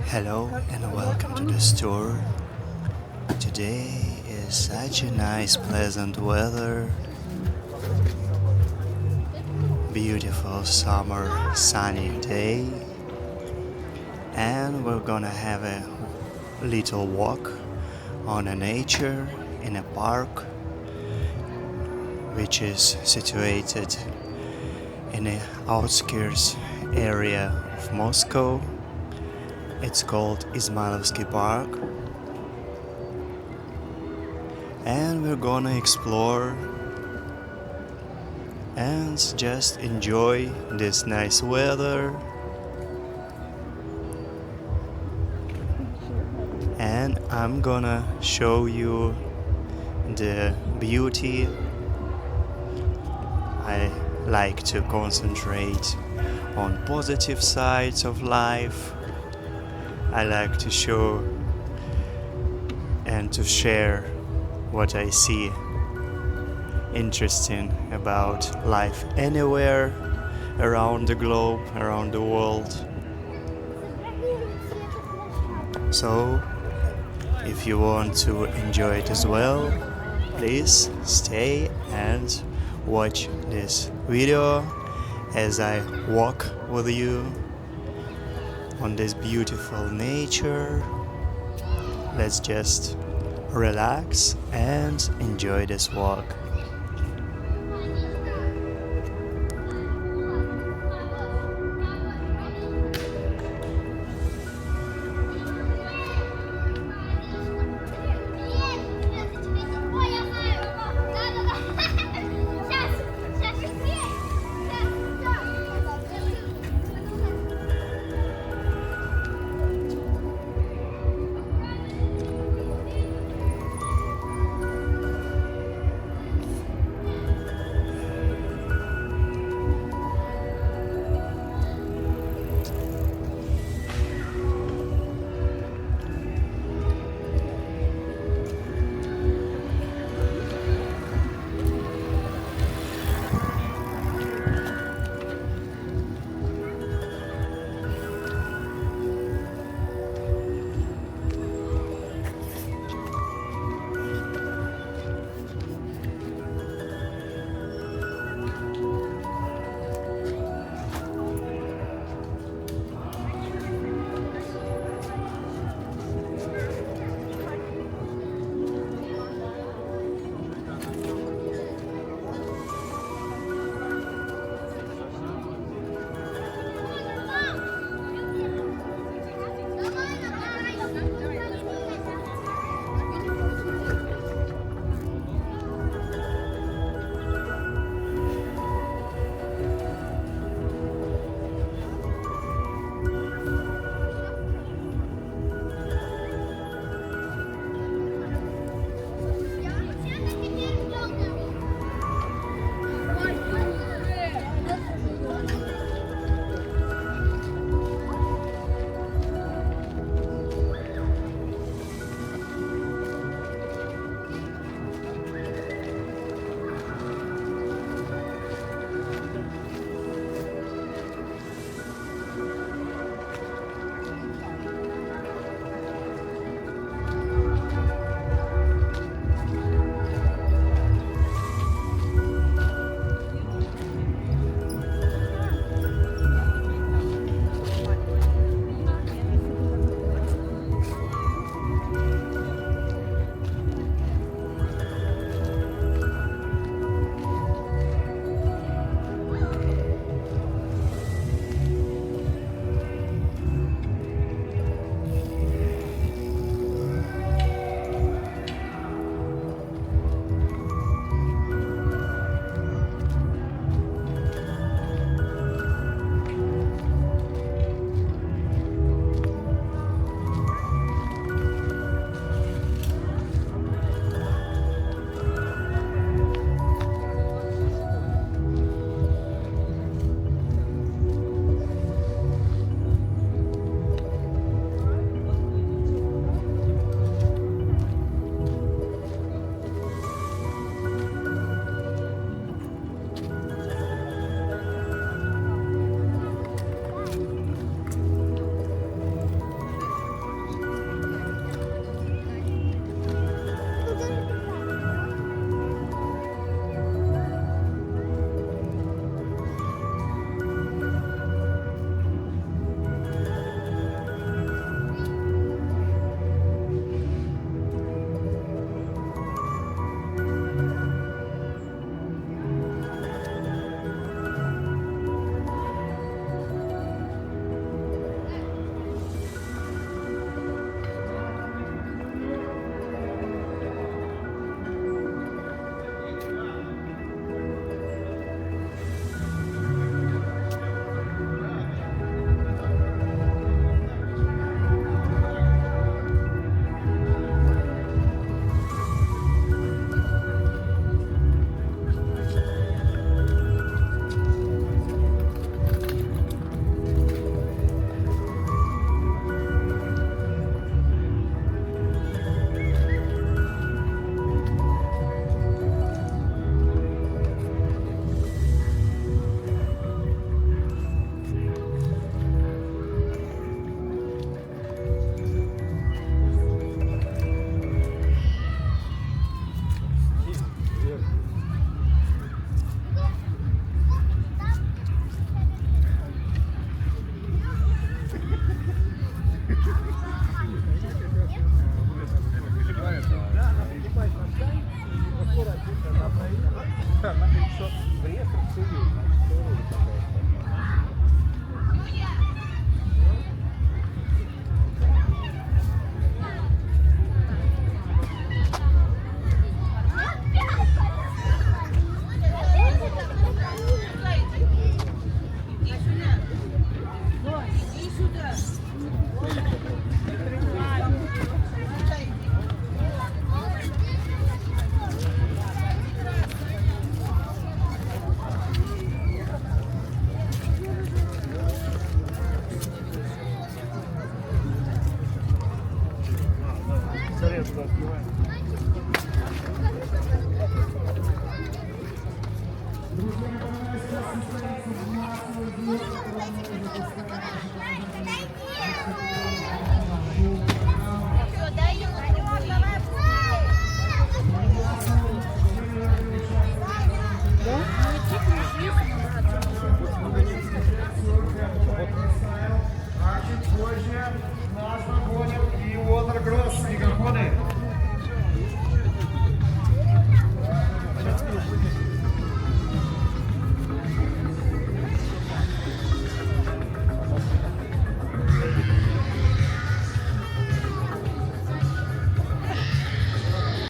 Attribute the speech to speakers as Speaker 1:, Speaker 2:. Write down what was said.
Speaker 1: Hello and welcome to the store. Today is such a nice, pleasant weather. Beautiful summer sunny day. And we're gonna have a little walk on a nature in a park which is situated in the outskirts area of Moscow. It's called Izmailovsky Park. And we're gonna explore and just enjoy this nice weather. And I'm gonna show you the beauty. I like to concentrate on positive sides of life. I like to show and to share what I see interesting about life anywhere around the globe, around the world. So, if you want to enjoy it as well, please stay and watch this video as I walk with you on this beautiful nature. Let's just relax and enjoy this walk.